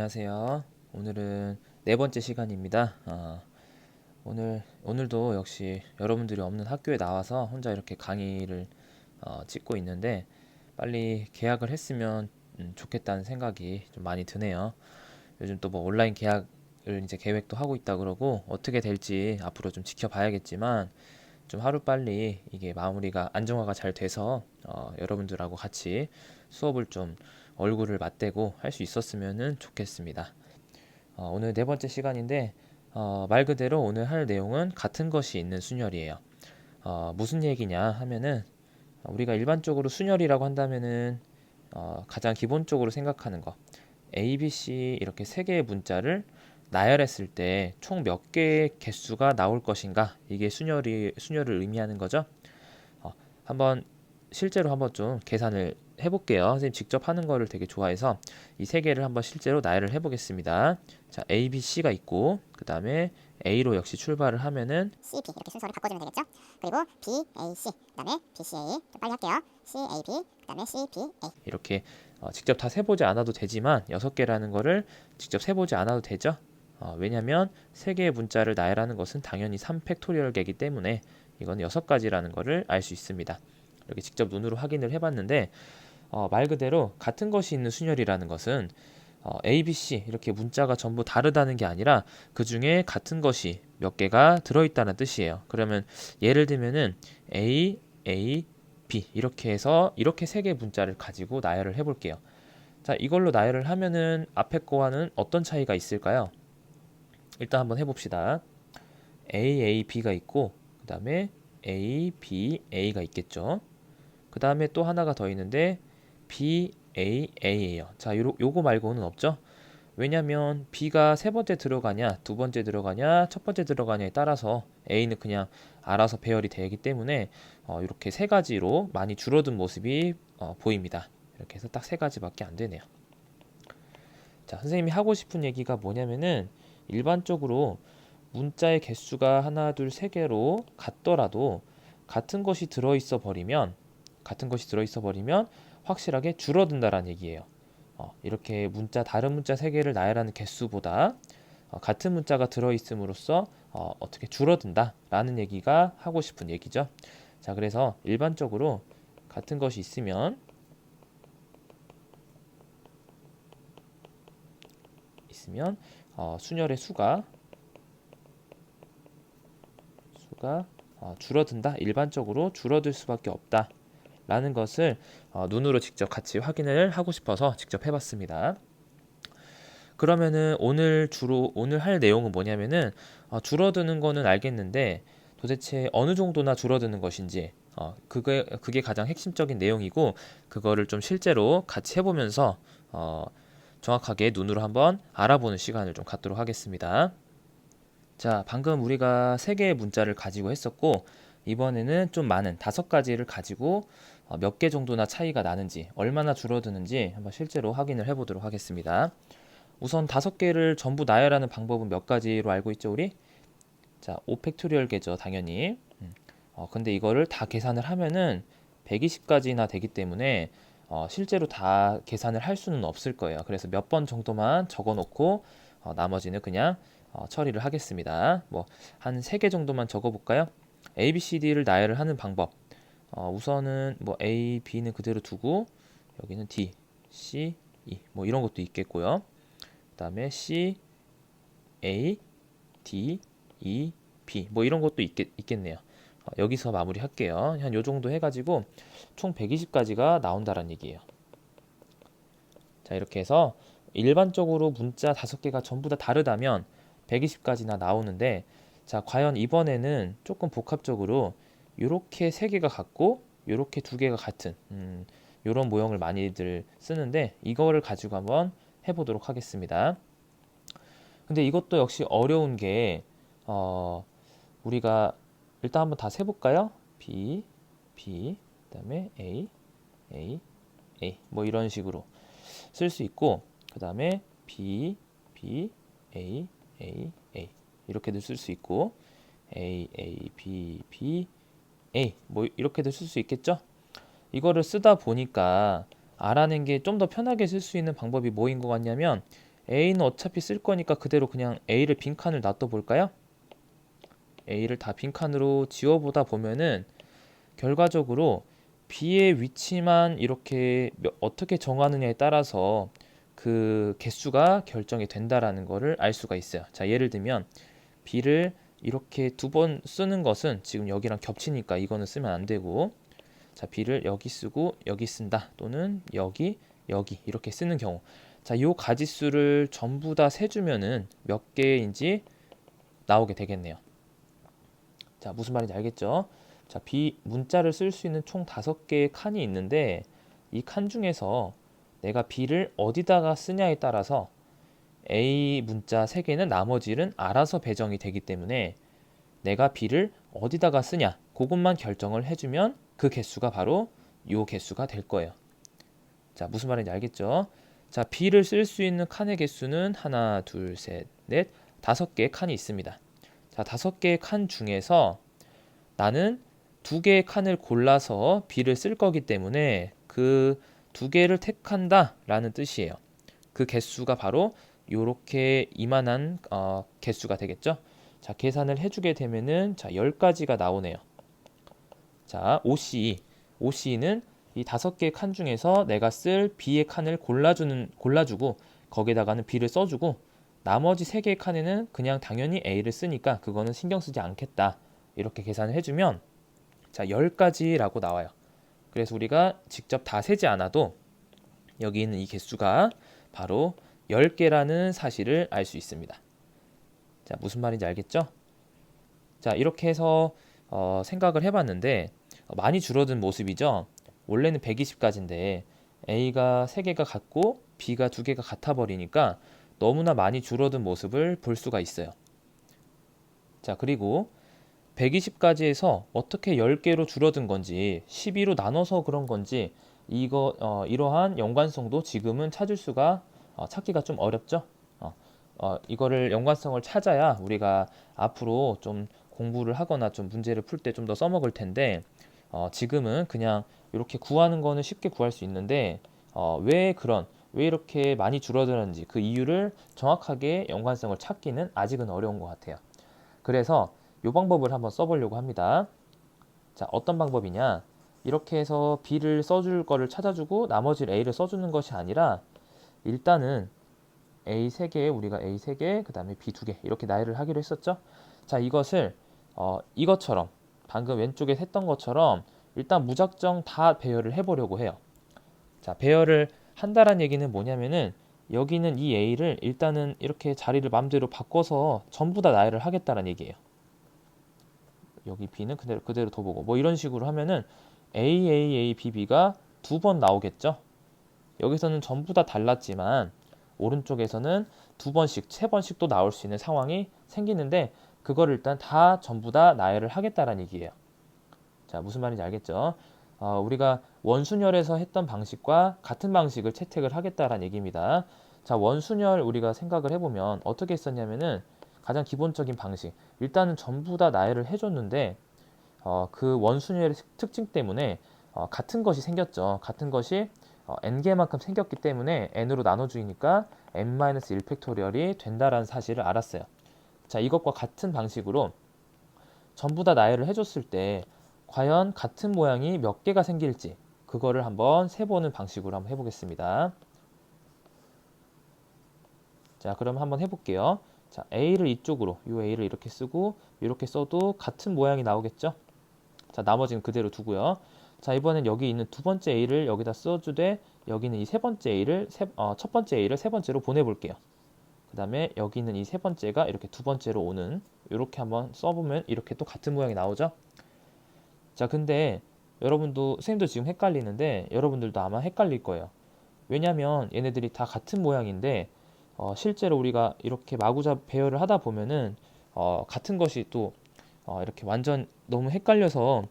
안녕하세요. 오늘은 네 번째 시간입니다. 오늘도 역시 여러분들이 없는 학교에 나와서 혼자 이렇게 강의를 찍고 있는데 빨리 계약을 했으면 좋겠다는 생각이 좀 많이 드네요. 요즘 또 뭐 온라인 계약을 이제 계획도 하고 있다 그러고 어떻게 될지 앞으로 좀 지켜봐야겠지만 좀 하루빨리 이게 마무리가 안정화가 잘 돼서 여러분들하고 같이 수업을 좀 얼굴을 맞대고 할 수 있었으면 좋겠습니다. 오늘 네 번째 시간인데 말 그대로 오늘 할 내용은 같은 것이 있는 순열이에요. 무슨 얘기냐 하면은 우리가 일반적으로 순열이라고 한다면은 가장 기본적으로 생각하는 거 A, B, C 이렇게 세 개의 문자를 나열했을 때 총 몇 개의 개수가 나올 것인가 이게 순열을 의미하는 거죠. 한번 실제로 한번 좀 계산을 해볼게요. 선생님 직접 하는 거를 되게 좋아해서 이 세 개를 한번 실제로 나열을 해보겠습니다. 자, A, B, C가 있고 그 다음에 A로 역시 출발을 하면은 C, B 이렇게 순서를 바꿔주면 되겠죠? 그리고 B, A, C 그다음에 B, C, A 좀 빨리 할게요. C, A, B 그다음에 C, B, A 이렇게 직접 다 세보지 않아도 되지만 6개라는 거를 직접 세보지 않아도 되죠. 왜냐면 세 개의 문자를 나열하는 것은 당연히 3팩토리얼계이기 때문에 이건 6가지라는 거를 알 수 있습니다. 이렇게 직접 눈으로 확인을 해봤는데 말 그대로 같은 것이 있는 순열이라는 것은 A, B, C 이렇게 문자가 전부 다르다는 게 아니라 그 중에 같은 것이 몇 개가 들어있다는 뜻이에요. 그러면 예를 들면은 A, A, B 이렇게 해서 이렇게 세 개의 문자를 가지고 나열을 해볼게요. 자, 이걸로 나열을 하면은 앞에 거와는 어떤 차이가 있을까요? 일단 한번 해봅시다. A, A, B가 있고 그 다음에 A, B, A가 있겠죠. 그 다음에 또 하나가 더 있는데 B, A, A예요. 자, 요거 말고는 없죠? 왜냐면 B가 세 번째 들어가냐, 두 번째 들어가냐, 첫 번째 들어가냐에 따라서 A는 그냥 알아서 배열이 되기 때문에 이렇게 세 가지로 많이 줄어든 모습이 보입니다. 이렇게 해서 딱 세 가지밖에 안 되네요. 자, 선생님이 하고 싶은 얘기가 뭐냐면은 일반적으로 문자의 개수가 하나, 둘, 세 개로 같더라도 같은 것이 들어있어 버리면 확실하게 줄어든다라는 얘기예요. 이렇게 다른 문자 세 개를 나열하는 개수보다 같은 문자가 들어있음으로써 어떻게 줄어든다라는 얘기가 하고 싶은 얘기죠. 자, 그래서 일반적으로 같은 것이 있으면 순열의 수가 줄어든다. 일반적으로 줄어들 수밖에 없다. 라는 것을 눈으로 직접 같이 확인을 하고 싶어서 직접 해봤습니다. 그러면은 오늘 할 내용은 뭐냐면은 줄어드는 거는 알겠는데 도대체 어느 정도나 줄어드는 것인지 그게 가장 핵심적인 내용이고 그거를 좀 실제로 같이 해보면서 정확하게 눈으로 한번 알아보는 시간을 좀 갖도록 하겠습니다. 자, 방금 우리가 세 개의 문자를 가지고 했었고 이번에는 좀 많은 5가지를 가지고 몇 개 정도나 차이가 나는지 얼마나 줄어드는지 한번 실제로 확인을 해보도록 하겠습니다. 우선 5개를 전부 나열하는 방법은 몇 가지로 알고 있죠, 우리? 자, 5팩토리얼계죠, 당연히. 근데 이거를 다 계산을 하면은 120가지나 되기 때문에 실제로 다 계산을 할 수는 없을 거예요. 그래서 몇 번 정도만 적어 놓고 나머지는 그냥 처리를 하겠습니다. 뭐 한 3개 정도만 적어 볼까요? A, B, C, D를 나열을 하는 방법. 우선은 뭐 A, B는 그대로 두고 여기는 D, C, E 뭐 이런 것도 있겠고요. 그다음에 C, A, D, E, B 뭐 이런 것도 있겠네요. 여기서 마무리할게요. 한 요 정도 해가지고 총 120가지가 나온다는 얘기예요. 자, 이렇게 해서 일반적으로 문자 5개가 전부 다 다르다면 120가지나 나오는데 자, 과연 이번에는 조금 복합적으로 요렇게 3개가 같고 요렇게 2개가 같은 요런 모형을 많이들 쓰는데 이거를 가지고 한번 해보도록 하겠습니다. 근데 이것도 역시 어려운 게 우리가 일단 한번 다 세볼까요? B, B, 그다음에 A, A, A 뭐 이런 식으로 쓸 수 있고 그 다음에 B, B, A, A, A 이렇게도 쓸 수 있고 A, A, B, B, A 뭐 이렇게도 쓸 수 있겠죠? 이거를 쓰다 보니까 알아낸 게 좀 더 편하게 쓸 수 있는 방법이 뭐인 것 같냐면 A는 어차피 쓸 거니까 그대로 그냥 A를 빈칸을 놔둬 볼까요? A를 다 빈칸으로 지워보다 보면은 결과적으로 B의 위치만 이렇게 어떻게 정하느냐에 따라서 그 개수가 결정이 된다라는 거를 알 수가 있어요. 자, 예를 들면 B를 이렇게 두 번 쓰는 것은 지금 여기랑 겹치니까 이거는 쓰면 안 되고, 자, B를 여기 쓰고 여기 쓴다, 또는 여기 여기 이렇게 쓰는 경우, 자, 요 가지수를 전부 다 세주면은 몇 개인지 나오게 되겠네요. 자, 무슨 말인지 알겠죠? 자, B 문자를 쓸 수 있는 총 5개의 칸이 있는데 이 칸 중에서 내가 B를 어디다가 쓰냐에 따라서 A 문자 3개는 나머지는 알아서 배정이 되기 때문에 내가 B를 어디다가 쓰냐 그것만 결정을 해주면 그 개수가 바로 요 개수가 될 거예요. 자, 무슨 말인지 알겠죠? 자, B를 쓸 수 있는 칸의 개수는 하나, 둘, 셋, 넷, 5개의 칸이 있습니다. 자, 5개의 칸 중에서 나는 2개의 칸을 골라서 B를 쓸 거기 때문에 그 2개를 택한다 라는 뜻이에요. 그 개수가 바로 요렇게 이만한 개수가 되겠죠. 자, 계산을 해주게 되면은 자, 10가지가 나오네요. 자, OC는 이 5개의 칸 중에서 내가 쓸 B의 칸을 골라주고 거기다가는 B를 써주고 나머지 3개의 칸에는 그냥 당연히 A를 쓰니까 그거는 신경 쓰지 않겠다. 이렇게 계산을 해주면 자, 10가지라고 나와요. 그래서 우리가 직접 다 세지 않아도 여기 있는 이 개수가 바로 10개라는 사실을 알 수 있습니다. 자, 무슨 말인지 알겠죠? 자, 이렇게 해서 생각을 해봤는데 많이 줄어든 모습이죠. 원래는 120가지인데 A가 3개가 같고 B가 2개가 같아 버리니까 너무나 많이 줄어든 모습을 볼 수가 있어요. 자, 그리고 120가지에서 어떻게 10개로 줄어든 건지 12로 나눠서 그런 건지 이러한 연관성도 지금은 찾기가 좀 어렵죠. 이거를 연관성을 찾아야 우리가 앞으로 좀 공부를 하거나 좀 문제를 풀 때 좀 더 써먹을 텐데 지금은 그냥 이렇게 구하는 거는 쉽게 구할 수 있는데 왜 이렇게 많이 줄어드는지 그 이유를 정확하게 연관성을 찾기는 아직은 어려운 것 같아요. 그래서 이 방법을 한번 써보려고 합니다. 자, 어떤 방법이냐? 이렇게 해서 B를 써줄 거를 찾아주고 나머지 A를 써주는 것이 아니라 일단은 A 3개, 우리가 A 3개, 그 다음에 B 2개 이렇게 나열을 하기로 했었죠. 자, 이것을 이것처럼 방금 왼쪽에 했던 것처럼 일단 무작정 다 배열을 해보려고 해요. 자, 배열을 한다란 얘기는 뭐냐면은 여기는 이 A를 일단은 이렇게 자리를 마음대로 바꿔서 전부 다 나열을 하겠다는 얘기예요. 여기 B는 그대로 둬보고 뭐 이런 식으로 하면은 AAABB가 2번 나오겠죠. 여기서는 전부 다 달랐지만 오른쪽에서는 2번씩, 3번씩 또 나올 수 있는 상황이 생기는데 그거를 일단 다 전부 다 나열을 하겠다는 얘기예요. 자, 무슨 말인지 알겠죠? 우리가 원순열에서 했던 방식과 같은 방식을 채택을 하겠다는 얘기입니다. 자, 원순열 우리가 생각을 해보면 어떻게 했었냐면은 가장 기본적인 방식, 일단은 전부 다 나열을 해줬는데 그 원순열의 특징 때문에 같은 것이 생겼죠. 같은 것이 n개만큼 생겼기 때문에 n으로 나눠주니까 n-1 팩토리얼이 된다라는 사실을 알았어요. 자, 이것과 같은 방식으로 전부 다 나열을 해줬을 때 과연 같은 모양이 몇 개가 생길지 그거를 한번 세보는 방식으로 한번 해보겠습니다. 자, 그럼 한번 해볼게요. 자, A를 이쪽으로, 이 A를 이렇게 쓰고 이렇게 써도 같은 모양이 나오겠죠? 자, 나머지는 그대로 두고요. 자, 이번엔 여기 있는 2번째 A를 여기다 써주되 여기는 이 첫 번째 A를 세 번째로 보내볼게요. 그 다음에 여기 있는 이 3번째가 이렇게 2번째로 오는 이렇게 한번 써보면 이렇게 또 같은 모양이 나오죠? 자, 근데 선생님도 지금 헷갈리는데 여러분들도 아마 헷갈릴 거예요. 왜냐면 얘네들이 다 같은 모양인데 실제로 우리가 이렇게 마구잡이 배열을 하다 보면은 같은 것이 또 이렇게 완전 너무 헷갈려서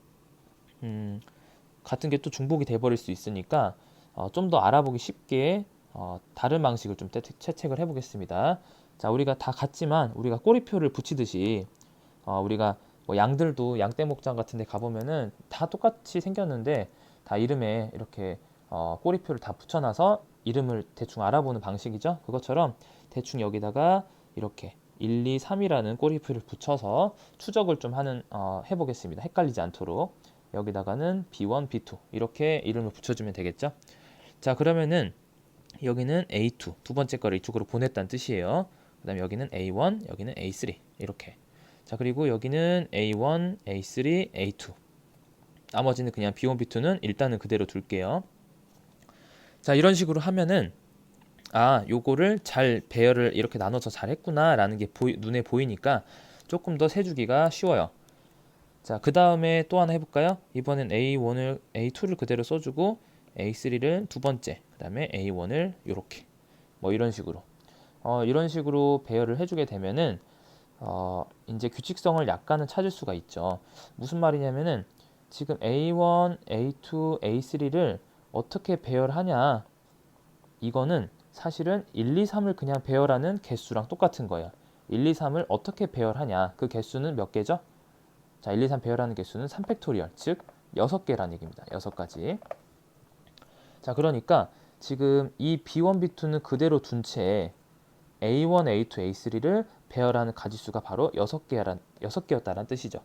같은 게 또 중복이 돼버릴 수 있으니까 좀 더 알아보기 쉽게 다른 방식을 좀 채택을 해보겠습니다. 자, 우리가 다 같지만 우리가 꼬리표를 붙이듯이 우리가 뭐 양들도 양떼목장 같은 데 가보면은 다 똑같이 생겼는데 다 이름에 이렇게 꼬리표를 다 붙여놔서 이름을 대충 알아보는 방식이죠. 그것처럼 대충 여기다가 이렇게 1, 2, 3이라는 꼬리표를 붙여서 추적을 좀 해보겠습니다. 헷갈리지 않도록. 여기다가는 B1, B2 이렇게 이름을 붙여주면 되겠죠. 자, 그러면은 여기는 A2, 두 번째 거를 이쪽으로 보냈다는 뜻이에요. 그 다음에 여기는 A1, 여기는 A3 이렇게. 자, 그리고 여기는 A1, A3, A2. 나머지는 그냥 B1, B2는 일단은 그대로 둘게요. 자, 이런 식으로 하면은 요거를 잘 배열을 이렇게 나눠서 잘 했구나 라는 게 눈에 보이니까 조금 더 세주기가 쉬워요. 자, 그 다음에 또 하나 해볼까요? 이번엔 A2를 그대로 써주고 A3를 두 번째, 그 다음에 A1을 이렇게 뭐 이런 식으로 이런 식으로 배열을 해주게 되면은 이제 규칙성을 약간은 찾을 수가 있죠. 무슨 말이냐면은 지금 A1, A2, A3를 어떻게 배열하냐, 이거는 사실은 1, 2, 3을 그냥 배열하는 개수랑 똑같은 거예요. 1, 2, 3을 어떻게 배열하냐, 그 개수는 몇 개죠? 자, 1, 2, 3 배열하는 개수는 3팩토리얼, 즉 6개라는 얘기입니다. 6가지. 자, 그러니까 지금 이 B1, B2는 그대로 둔 채 A1, A2, A3를 배열하는 가지수가 바로 6개였다는 뜻이죠.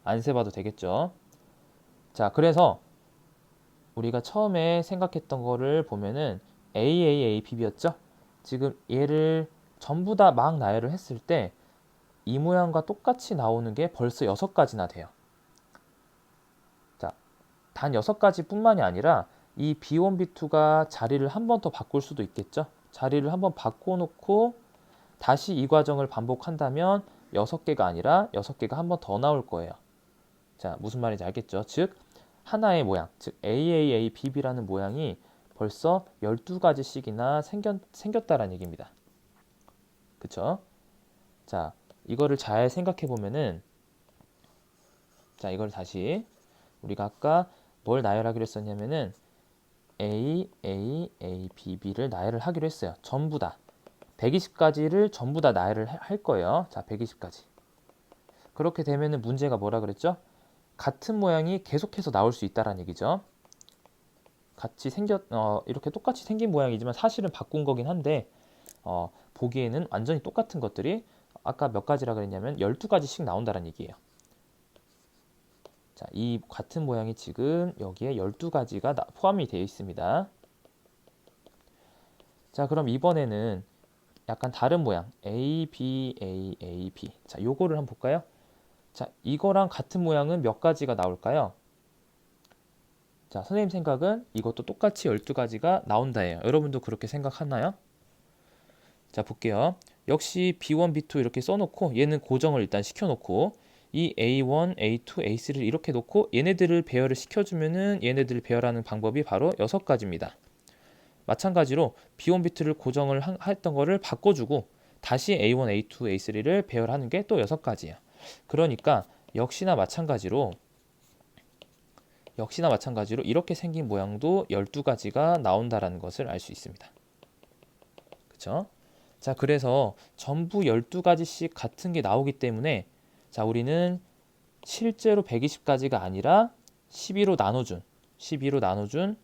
안 세봐도 되겠죠. 자, 그래서 우리가 처음에 생각했던 거를 보면은 AAABB였죠. 지금 얘를 전부 다 막 나열을 했을 때 이 모양과 똑같이 나오는 게 벌써 6가지나 돼요. 자, 단 6가지 뿐만이 아니라 이 B1, B2가 자리를 한 번 더 바꿀 수도 있겠죠. 자리를 한번 바꿔놓고 다시 이 과정을 반복한다면 6개가 아니라 6개가 한 번 더 나올 거예요. 자, 무슨 말인지 알겠죠? 즉, 하나의 모양, 즉 AAABB라는 모양이 벌써 12가지씩이나 생겼다라는 얘기입니다. 그쵸? 자, 이거를 잘 생각해 보면은, 자, 이걸 다시 우리가 아까 뭘 나열하기로 했었냐면은 AAABB를 나열을 하기로 했어요. 전부 다 120가지를 전부 다 나열을 할 거예요. 자, 120가지. 그렇게 되면은 문제가 뭐라 그랬죠? 같은 모양이 계속해서 나올 수 있다라는 얘기죠. 이렇게 똑같이 생긴 모양이지만 사실은 바꾼 거긴 한데 보기에는 완전히 똑같은 것들이 아까 몇 가지라 그랬냐면 12가지씩 나온다는 얘기예요. 자, 이 같은 모양이 지금 여기에 12가지가 포함이 되어 있습니다. 자, 그럼 이번에는 약간 다른 모양 A, B, A, A, B. 자, 요거를 한번 볼까요? 자, 이거랑 같은 모양은 몇 가지가 나올까요? 자, 선생님 생각은 이것도 똑같이 12가지가 나온다예요. 여러분도 그렇게 생각하나요? 자, 볼게요. 역시 B1, B2 이렇게 써놓고 얘는 고정을 일단 시켜놓고 이 A1, A2, A3를 이렇게 놓고 얘네들을 배열을 시켜주면은 얘네들을 배열하는 방법이 바로 6가지입니다. 마찬가지로 B1, B2를 고정을 했던 거를 바꿔주고 다시 A1, A2, A3를 배열하는 게 또 6가지예요. 그러니까 역시나 마찬가지로 이렇게 생긴 모양도 12가지가 나온다라는 것을 알 수 있습니다. 그쵸? 자, 그래서 전부 12가지씩 같은 게 나오기 때문에 자, 우리는 실제로 120가지가 아니라 12로 나눠준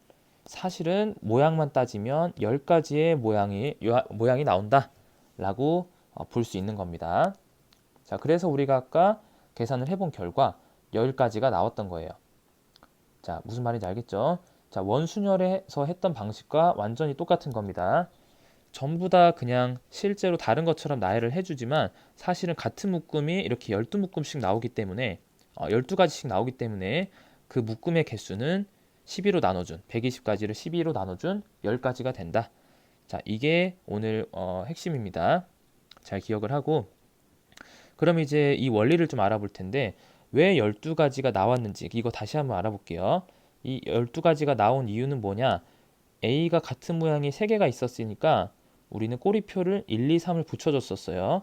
사실은 모양만 따지면 10가지의 모양이 나온다 라고 볼 수 있는 겁니다. 자, 그래서 우리가 아까 계산을 해본 결과 10가지가 나왔던 거예요. 자, 무슨 말인지 알겠죠? 자, 원순열에서 했던 방식과 완전히 똑같은 겁니다. 전부 다 그냥 실제로 다른 것처럼 나열을 해주지만 사실은 같은 묶음이 이렇게 12묶음씩 나오기 때문에 12가지씩 나오기 때문에 그 묶음의 개수는 12로 나눠준 120가지를 12로 나눠준 10가지가 된다. 자, 이게 오늘 핵심입니다. 잘 기억을 하고 그럼 이제 이 원리를 좀 알아볼 텐데 왜 12가지가 나왔는지 이거 다시 한번 알아볼게요. 이 12가지가 나온 이유는 뭐냐? A가 같은 모양이 3개가 있었으니까 우리는 꼬리표를 1, 2, 3을 붙여줬었어요.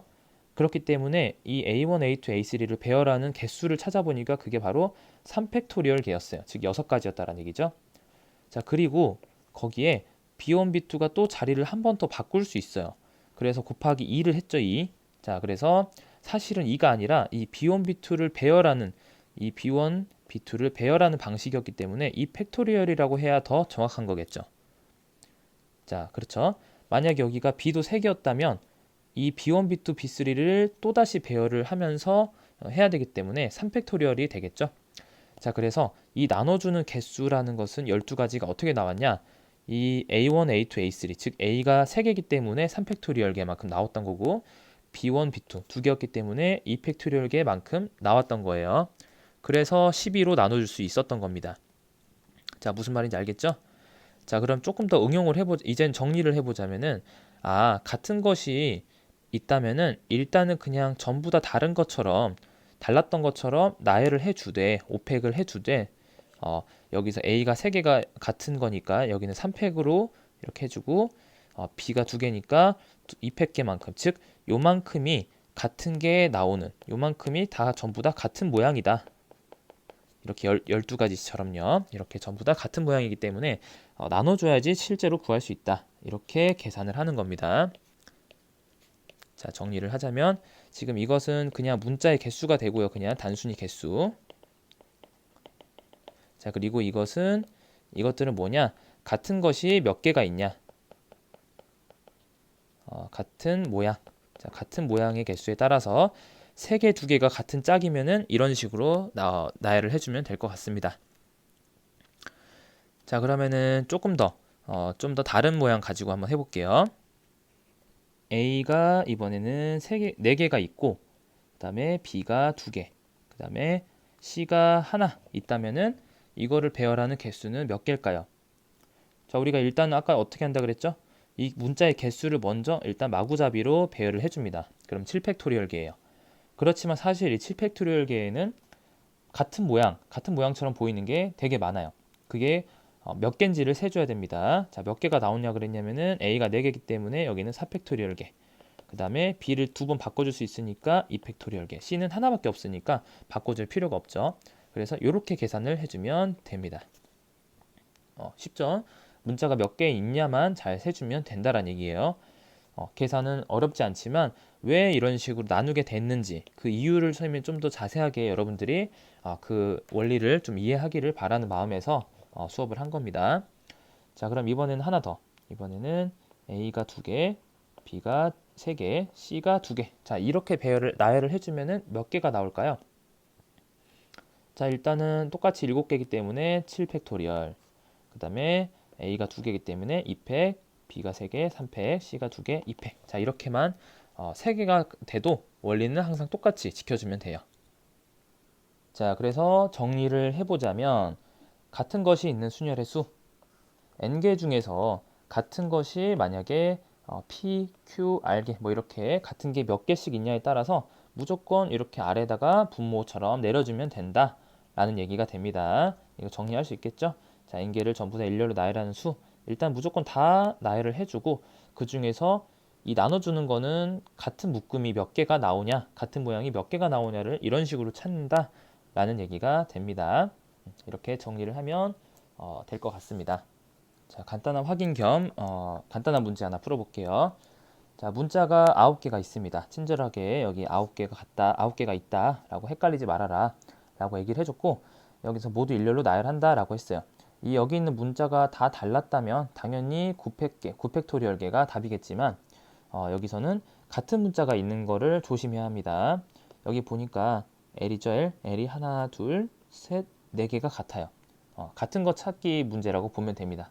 그렇기 때문에 이 A1, A2, A3를 배열하는 개수를 찾아보니까 그게 바로 3팩토리얼 개였어요. 즉 6가지였다라는 얘기죠. 자, 그리고 거기에 B1, B2가 또 자리를 한 번 더 바꿀 수 있어요. 그래서 곱하기 2를 했죠, 2. 자, 그래서 사실은 2가 아니라 이 B1, B2를 배열하는 이 B1, B2를 배열하는 방식이었기 때문에 이 팩토리얼이라고 해야 더 정확한 거겠죠. 자, 그렇죠. 만약 여기가 B도 3개였다면 이 B1, B2, B3를 또다시 배열을 하면서 해야 되기 때문에 3팩토리얼이 되겠죠. 자, 그래서 이 나눠주는 개수라는 것은 12가지가 어떻게 나왔냐? 이 A1, A2, A3, 즉 A가 3개이기 때문에 3팩토리얼계만큼 나왔던 거고 B1, B2 2개였기 때문에 2팩토리얼계만큼 나왔던 거예요. 그래서 12로 나눠줄 수 있었던 겁니다. 자, 무슨 말인지 알겠죠? 자, 그럼 조금 더 응용을 이젠 정리를 해보자면은, 같은 것이 있다면은, 일단은 그냥 전부 다 다른 것처럼, 달랐던 것처럼 나열을 해주되, 5팩을 해주되, 여기서 A가 3개가 같은 거니까, 여기는 3팩으로 이렇게 해주고, B가 2개니까 2팩계만큼, 즉, 요만큼이 같은 게 나오는, 요만큼이 다 전부 다 같은 모양이다. 이렇게 12가지처럼요. 이렇게 전부 다 같은 모양이기 때문에 나눠줘야지 실제로 구할 수 있다. 이렇게 계산을 하는 겁니다. 자, 정리를 하자면 지금 이것은 그냥 문자의 개수가 되고요. 그냥 단순히 개수. 자, 그리고 이것들은 뭐냐? 같은 것이 몇 개가 있냐? 같은 모양. 자, 같은 모양의 개수에 따라서 3개, 2개가 같은 짝이면은 이런 식으로 나열을 해주면 될 것 같습니다. 자, 그러면은 좀 더 다른 모양 가지고 한번 해볼게요. A가 이번에는 4개가 있고, 그 다음에 B가 2개, 그 다음에 C가 하나 있다면은 이거를 배열하는 개수는 몇 개일까요? 자, 우리가 일단 아까 어떻게 한다 그랬죠? 이 문자의 개수를 먼저 일단 마구잡이로 배열을 해줍니다. 그럼 7팩토리얼계예요. 그렇지만 사실 이 7팩토리얼계에는 같은 모양처럼 보이는 게 되게 많아요. 그게 몇 개인지를 세줘야 됩니다. 자, 몇 개가 나오냐 그랬냐면은 A가 4개이기 때문에 여기는 4팩토리얼계. 그 다음에 B를 2번 바꿔줄 수 있으니까 2팩토리얼계. C는 하나밖에 없으니까 바꿔줄 필요가 없죠. 그래서 이렇게 계산을 해주면 됩니다. 쉽죠? 문자가 몇 개 있냐만 잘 세주면 된다라는 얘기예요. 계산은 어렵지 않지만 왜 이런 식으로 나누게 됐는지 그 이유를 좀 더 자세하게 여러분들이 그 원리를 좀 이해하기를 바라는 마음에서 수업을 한 겁니다. 자, 그럼 이번에는 하나 더. 이번에는 A가 2개, B가 3개, C가 2개. 자, 이렇게 나열을 해주면은 몇 개가 나올까요? 자, 일단은 똑같이 7개이기 때문에 7팩토리얼. 그 다음에 A가 2개이기 때문에 2팩, B가 3개, 3팩, C가 2개, 2팩. 자, 이렇게만 3개가 돼도 원리는 항상 똑같이 지켜주면 돼요. 자, 그래서 정리를 해보자면 같은 것이 있는 순열의 수 n개 중에서 같은 것이 만약에 P, Q, R개 뭐 이렇게 같은 게 몇 개씩 있냐에 따라서 무조건 이렇게 아래다가 분모처럼 내려주면 된다 라는 얘기가 됩니다. 이거 정리할 수 있겠죠? 자, n개를 전부 다 일렬로 나열하는 수 일단 무조건 다 나열을 해주고 그 중에서 이 나눠주는 거는 같은 묶음이 몇 개가 나오냐 같은 모양이 몇 개가 나오냐를 이런 식으로 찾는다 라는 얘기가 됩니다. 이렇게 정리를 하면 될 것 같습니다. 자, 간단한 확인 겸 간단한 문제 하나 풀어볼게요. 자, 문자가 9개가 있습니다. 친절하게 여기 9개가 있다 라고 헷갈리지 말아라 라고 얘기를 해줬고 여기서 모두 일렬로 나열한다 라고 했어요. 여기 있는 문자가 다 달랐다면 당연히 9팩토리얼계가 답이겠지만 여기서는 같은 문자가 있는 거를 조심해야 합니다. 여기 보니까 L이죠. L이 하나, 둘, 셋, 4개가 같아요. 같은 거 찾기 문제라고 보면 됩니다.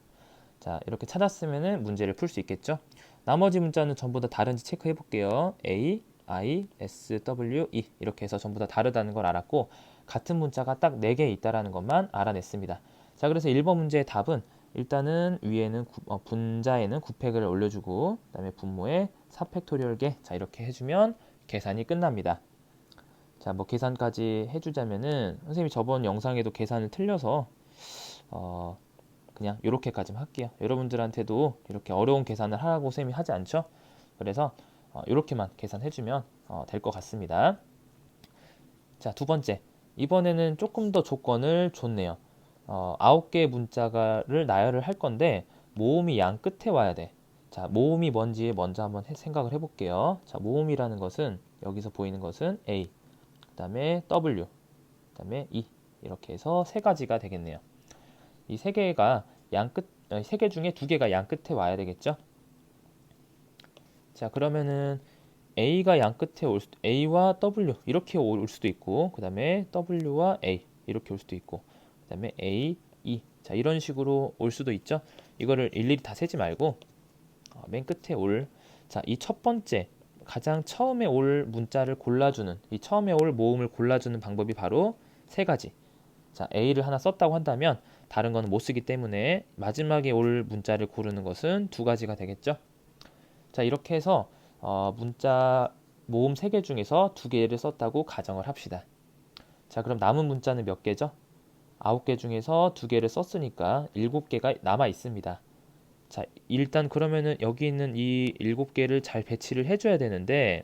자, 이렇게 찾았으면 문제를 풀 수 있겠죠. 나머지 문자는 전부 다 다른지 체크해 볼게요. A, I, S, W, E 이렇게 해서 전부 다 다르다는 걸 알았고 같은 문자가 딱 4개 있다는 것만 알아냈습니다. 자, 그래서 1번 문제의 답은 일단은 위에는 분자에는 9팩을 올려주고 그 다음에 분모에 4팩토리얼계 자 이렇게 해주면 계산이 끝납니다. 자, 뭐 계산까지 해주자면은 선생님이 저번 영상에도 계산을 틀려서 그냥 이렇게까지만 할게요. 여러분들한테도 이렇게 어려운 계산을 하라고 쌤이 하지 않죠? 그래서 이렇게만 계산해주면 될 것 같습니다. 자, 두 번째. 이번에는 조금 더 조건을 줬네요. 9개의 문자를 나열을 할 건데 모음이 양 끝에 와야 돼. 자, 모음이 뭔지 먼저 한번 생각을 해볼게요. 자, 모음이라는 것은 여기서 보이는 것은 A, 그 다음에 W, 그 다음에 E 이렇게 해서 세 가지가 되겠네요. 이 세 개가 세 개 중에 두 개가 양 끝에 와야 되겠죠? 자, 그러면은 A가 양 끝에 A와 W 이렇게 올 수도 있고, 그 다음에 W와 A 이렇게 올 수도 있고, 그 다음에 A, E 자 이런 식으로 올 수도 있죠. 이거를 일일이 다 세지 말고 맨 끝에 이 첫 번째 가장 처음에 올 문자를 골라주는 이 처음에 올 모음을 골라주는 방법이 바로 세 가지. 자, A를 하나 썼다고 한다면 다른 거는 못 쓰기 때문에 마지막에 올 문자를 고르는 것은 두 가지가 되겠죠. 자, 이렇게 해서 문자 모음 3개 중에서 2개를 썼다고 가정을 합시다. 자, 그럼 남은 문자는 몇 개죠? 9개 중에서 2개를 썼으니까 7개가 남아 있습니다. 자, 일단 그러면은 여기 있는 이 7개를 잘 배치를 해줘야 되는데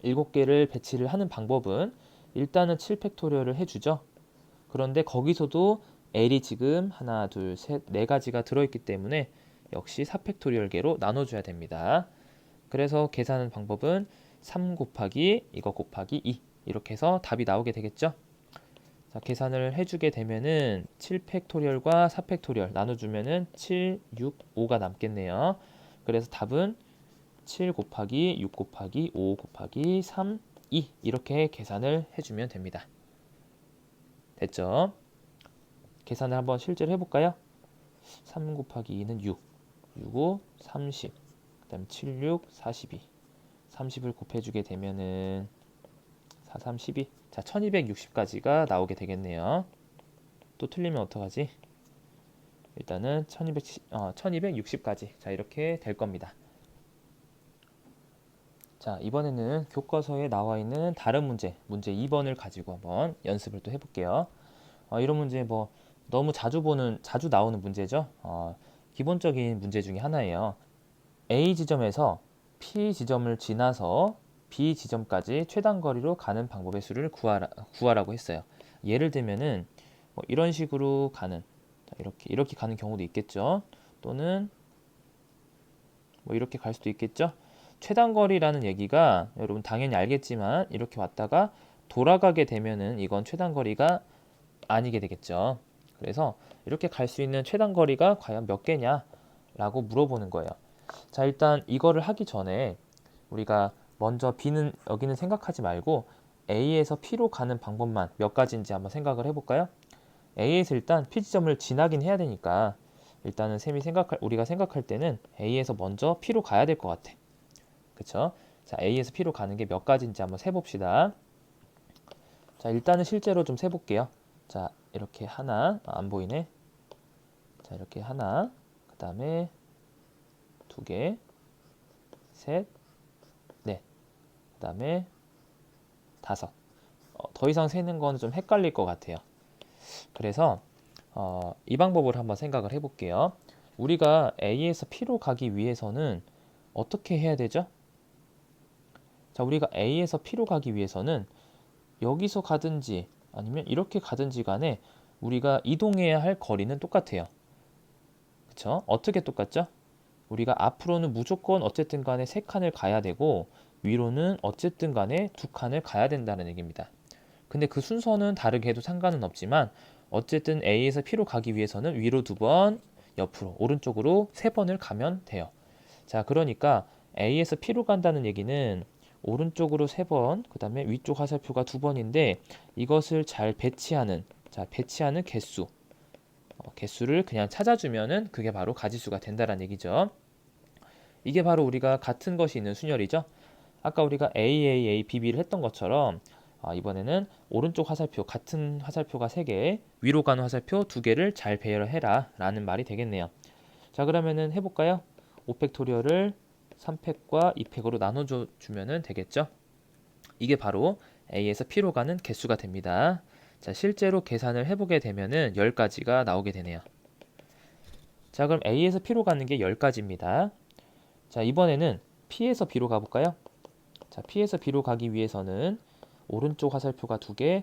7개를 배치를 하는 방법은 일단은 7팩토리얼을 해주죠. 그런데 거기서도 L이 지금 하나, 둘, 셋, 네 가지가 들어있기 때문에 역시 4팩토리얼계로 나눠줘야 됩니다. 그래서 계산하는 방법은 3 곱하기 이거 곱하기 2 이렇게 해서 답이 나오게 되겠죠. 자, 계산을 해주게 되면은 7팩토리얼과 4팩토리얼 나눠주면은 7, 6, 5가 남겠네요. 그래서 답은 7 곱하기 6 곱하기 5 곱하기 3, 2 이렇게 계산을 해주면 됩니다. 됐죠? 계산을 한번 실제로 해볼까요? 3 곱하기 2는 6, 6, 5, 30, 그 다음 7, 6, 42 30을 곱해주게 되면은 4, 3, 12 자, 1260까지가 나오게 되겠네요. 또 틀리면 어떡하지? 일단은 1260까지 자 이렇게 될 겁니다. 자, 이번에는 교과서에 나와 있는 다른 문제 2번을 가지고 한번 연습을 또 해볼게요. 이런 문제 뭐 너무 자주 나오는 문제죠. 기본적인 문제 중에 하나예요. A 지점에서 P 지점을 지나서 B 지점까지 최단 거리로 가는 방법의 수를 구하라고 했어요. 예를 들면은 뭐 이런 식으로 가는 이렇게 가는 경우도 있겠죠. 또는 뭐 이렇게 갈 수도 있겠죠. 최단 거리라는 얘기가 여러분 당연히 알겠지만 이렇게 왔다가 돌아가게 되면은 이건 최단 거리가 아니게 되겠죠. 그래서 이렇게 갈 수 있는 최단 거리가 과연 몇 개냐라고 물어보는 거예요. 자, 일단 이거를 하기 전에 우리가 먼저 B는 여기는 생각하지 말고 A에서 P로 가는 방법만 몇 가지인지 한번 생각을 해볼까요? A에서 일단 P 지점을 지나긴 해야 되니까 일단은 우리가 생각할 때는 A에서 먼저 P로 가야 될 것 같아. 그쵸? 자, A에서 P로 가는 게 몇 가지인지 한번 세봅시다. 자, 일단은 실제로 좀 세볼게요. 자, 이렇게 하나, 안 보이네. 자, 이렇게 하나, 그 다음에 2개, 셋, 넷, 그 다음에 5. 더 이상 세는 거는 좀 헷갈릴 것 같아요. 그래서 이 방법을 한번 생각을 해볼게요. 우리가 A에서 P로 가기 위해서는 어떻게 해야 되죠? 자, 우리가 A에서 P로 가기 위해서는 여기서 가든지 아니면 이렇게 가든지 간에 우리가 이동해야 할 거리는 똑같아요. 그쵸? 어떻게 똑같죠? 우리가 앞으로는 무조건 어쨌든 간에 3칸을 가야 되고 위로는 어쨌든 간에 2칸을 가야 된다는 얘기입니다. 근데 그 순서는 다르게 해도 상관은 없지만 어쨌든 A에서 P로 가기 위해서는 위로 2번, 옆으로 오른쪽으로 3번을 가면 돼요. 자, 그러니까 A에서 P로 간다는 얘기는 오른쪽으로 3번, 그 다음에 위쪽 화살표가 2번인데 이것을 잘 배치하는 개수 개수를 그냥 찾아주면은 그게 바로 가지수가 된다는 얘기죠. 이게 바로 우리가 같은 것이 있는 순열이죠. 아까 우리가 AAA, BB를 했던 것처럼 이번에는 오른쪽 화살표 같은 화살표가 3개, 위로 가는 화살표 2개를 잘 배열해라 라는 말이 되겠네요. 자, 그러면은 해볼까요? 5팩토리얼을 3팩과 2팩으로 나눠줘 주면은 되겠죠. 이게 바로 A에서 P로 가는 개수가 됩니다. 자, 실제로 계산을 해보게 되면은 10가지가 나오게 되네요. 자, 그럼 A에서 P로 가는 게 10가지입니다. 자, 이번에는 P에서 B로 가볼까요? 자, P에서 B로 가기 위해서는 오른쪽 화살표가 2개,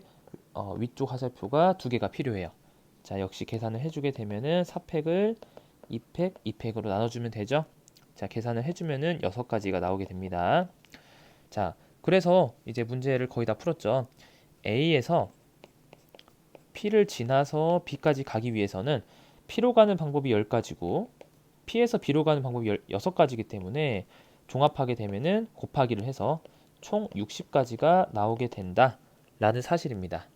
위쪽 화살표가 2개가 필요해요. 자, 역시 계산을 해주게 되면은 4팩을 2팩, 2팩으로 나눠주면 되죠. 자, 계산을 해주면은 6가지가 나오게 됩니다. 자, 그래서 이제 문제를 거의 다 풀었죠. A에서 P를 지나서 B까지 가기 위해서는 P로 가는 방법이 10가지고 P에서 B로 가는 방법이 6가지이기 때문에 종합하게 되면은 곱하기를 해서 총 60가지가 나오게 된다 라는 사실입니다.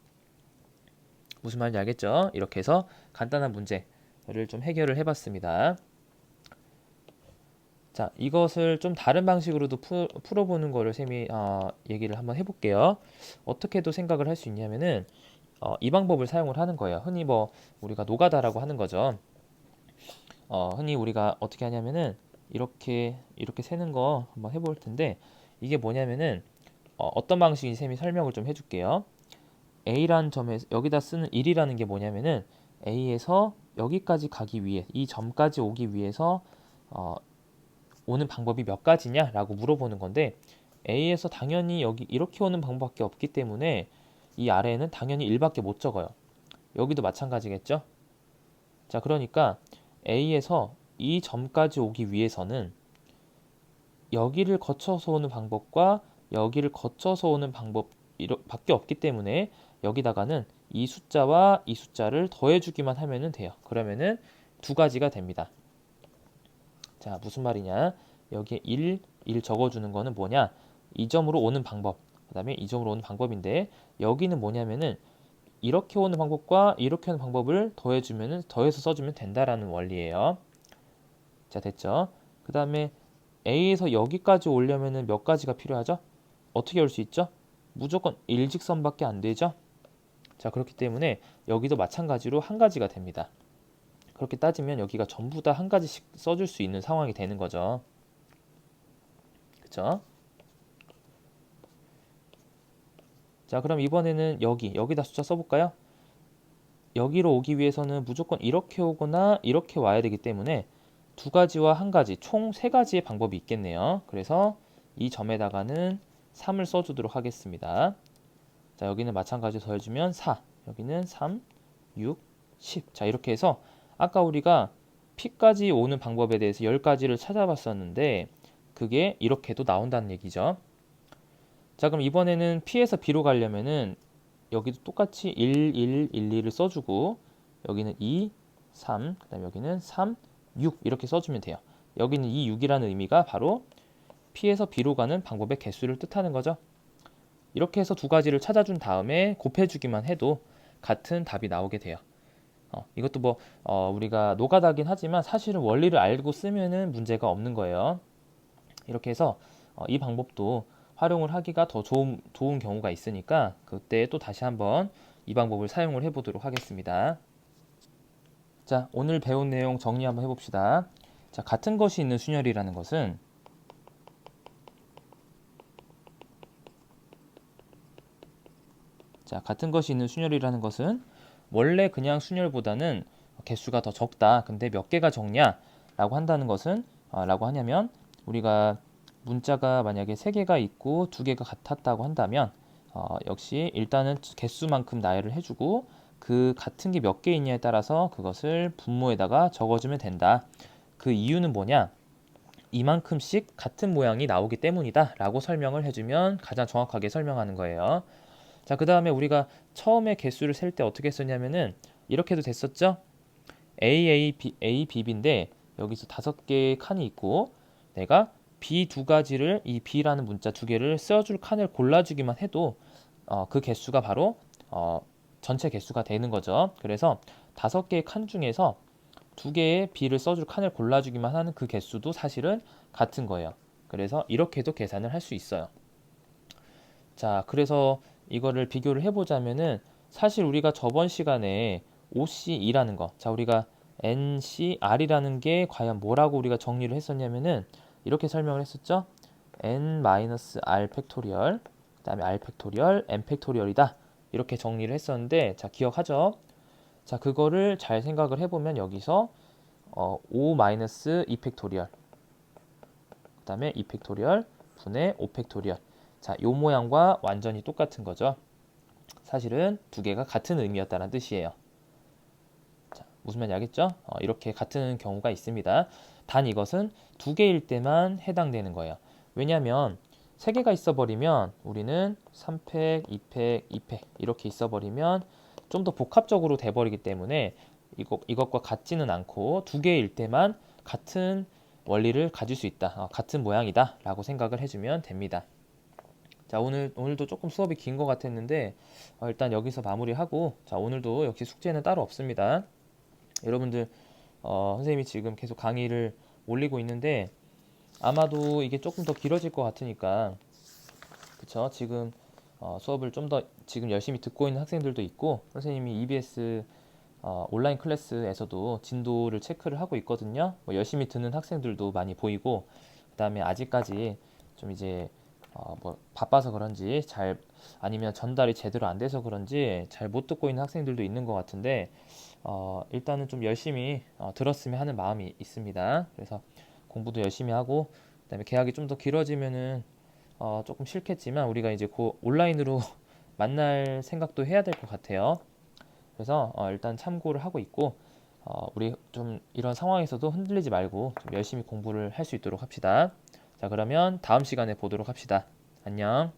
무슨 말인지 알겠죠? 이렇게 해서 간단한 문제를 좀 해결을 해봤습니다. 자, 이것을 좀 다른 방식으로도 풀어보는 거를 쌤이 얘기를 한번 해볼게요. 어떻게도 생각을 할 수 있냐면은 이 방법을 사용을 하는 거예요. 흔히 뭐 우리가 노가다라고 하는 거죠. 흔히 우리가 어떻게 하냐면은 이렇게 세는 거 한번 해볼 텐데 이게 뭐냐면은 어떤 방식인지 쌤이 설명을 좀 해줄게요. A라는 점에서 여기다 쓰는 1이라는 게 뭐냐면은 A에서 여기까지 가기 위해 이 점까지 오기 위해서 오는 방법이 몇 가지냐라고 물어보는 건데 A에서 당연히 여기 이렇게 오는 방법밖에 없기 때문에 이 아래에는 당연히 1밖에 못 적어요. 여기도 마찬가지겠죠? 자, 그러니까 A에서 이 점까지 오기 위해서는 여기를 거쳐서 오는 방법과 여기를 거쳐서 오는 방법밖에 없기 때문에 여기다가는 이 숫자와 이 숫자를 더해주기만 하면 돼요. 그러면은 두 가지가 됩니다. 자, 무슨 말이냐? 여기에 1 적어주는 거는 뭐냐? 이 점으로 오는 방법, 그 다음에 이 점으로 오는 방법인데 여기는 뭐냐면은 이렇게 오는 방법과 이렇게 오는 방법을 더해서 써주면 된다라는 원리예요. 자, 됐죠? 그 다음에 A에서 여기까지 오려면은 몇 가지가 필요하죠? 어떻게 올 수 있죠? 무조건 일직선밖에 안 되죠? 자, 그렇기 때문에 여기도 마찬가지로 한 가지가 됩니다. 그렇게 따지면 여기가 전부 다 한 가지씩 써줄 수 있는 상황이 되는 거죠. 그쵸? 자, 그럼 이번에는 여기다 숫자 써볼까요? 여기로 오기 위해서는 무조건 이렇게 오거나 이렇게 와야 되기 때문에 두 가지와 한 가지, 총 세 가지의 방법이 있겠네요. 그래서 이 점에다가는 3을 써주도록 하겠습니다. 자, 여기는 마찬가지로 더해주면 4, 여기는 3, 6, 10. 자, 이렇게 해서 아까 우리가 P까지 오는 방법에 대해서 10가지를 찾아봤었는데 그게 이렇게도 나온다는 얘기죠. 자, 그럼 이번에는 P에서 B로 가려면은 여기도 똑같이 1, 1, 1, 2를 써주고 여기는 2, 3, 그 다음에 여기는 3, 6 이렇게 써주면 돼요. 여기는 이 6이라는 의미가 바로 P에서 B로 가는 방법의 개수를 뜻하는 거죠. 이렇게 해서 두 가지를 찾아준 다음에 곱해주기만 해도 같은 답이 나오게 돼요. 이것도 뭐 우리가 노가다긴 하지만 사실은 원리를 알고 쓰면은 문제가 없는 거예요. 이렇게 해서 이 방법도 활용을 하기가 더 좋은 경우가 있으니까 그때 또 다시 한번 이 방법을 사용을 해보도록 하겠습니다. 자, 오늘 배운 내용 정리 한번 해봅시다. 자, 같은 것이 있는 순열이라는 것은 원래 그냥 순열보다는 개수가 더 적다. 근데 몇 개가 적냐라고 한다는 것은 라고 하냐면 우리가 문자가 만약에 3개가 있고 2개가 같았다고 한다면 역시 일단은 개수만큼 나열을 해주고 그 같은 게 몇 개 있냐에 따라서 그것을 분모에다가 적어주면 된다. 그 이유는 뭐냐? 이만큼씩 같은 모양이 나오기 때문이다 라고 설명을 해주면 가장 정확하게 설명하는 거예요. 자, 그 다음에 우리가 처음에 개수를 셀 때 어떻게 했었냐면은 이렇게도 됐었죠? A, B인데 여기서 5개의 칸이 있고 내가 B 두 가지를 이 B라는 문자 2개를 써줄 칸을 골라주기만 해도 그 개수가 바로 전체 개수가 되는 거죠. 그래서 5개의 칸 중에서 2개의 B를 써줄 칸을 골라주기만 하는 그 개수도 사실은 같은 거예요. 그래서 이렇게도 계산을 할 수 있어요. 자, 그래서 이거를 비교를 해보자면은 사실 우리가 저번 시간에 OC2라는 거, 자, 우리가 NCR이라는 게 과연 뭐라고 우리가 정리를 했었냐면은 이렇게 설명을 했었죠. N-R 팩토리얼, 그 다음에 R 팩토리얼, N 팩토리얼이다. 이렇게 정리를 했었는데, 자, 기억하죠? 자, 그거를 잘 생각을 해보면 여기서 5-2 팩토리얼, 그 다음에 2 팩토리얼 분의 5 팩토리얼. 자, 요 모양과 완전히 똑같은 거죠. 사실은 두 개가 같은 의미였다는 뜻이에요. 자, 무슨 말인지 알겠죠? 이렇게 같은 경우가 있습니다. 단 이것은 2개일 때만 해당되는 거예요. 왜냐하면 3개가 있어버리면 우리는 3팩, 2팩, 2팩 이렇게 있어버리면 좀 더 복합적으로 돼버리기 때문에 이것과 같지는 않고 두 개일 때만 같은 원리를 가질 수 있다. 같은 모양이다 라고 생각을 해주면 됩니다. 자, 오늘도 조금 수업이 긴 것 같았는데 일단 여기서 마무리하고, 자, 오늘도 역시 숙제는 따로 없습니다. 여러분들 선생님이 지금 계속 강의를 올리고 있는데 아마도 이게 조금 더 길어질 것 같으니까, 그쵸? 지금 수업을 좀 더 지금 열심히 듣고 있는 학생들도 있고, 선생님이 EBS 온라인 클래스에서도 진도를 체크를 하고 있거든요. 뭐 열심히 듣는 학생들도 많이 보이고, 그다음에 아직까지 좀 이제 뭐 바빠서 그런지 잘, 아니면 전달이 제대로 안 돼서 그런지 잘 못 듣고 있는 학생들도 있는 것 같은데, 일단은 좀 열심히 들었으면 하는 마음이 있습니다. 그래서 공부도 열심히 하고, 그다음에 개학이 좀 더 길어지면은 조금 싫겠지만 우리가 이제 온라인으로 만날 생각도 해야 될 것 같아요. 그래서 일단 참고를 하고 있고, 우리 좀 이런 상황에서도 흔들리지 말고 좀 열심히 공부를 할 수 있도록 합시다. 자, 그러면 다음 시간에 보도록 합시다. 안녕.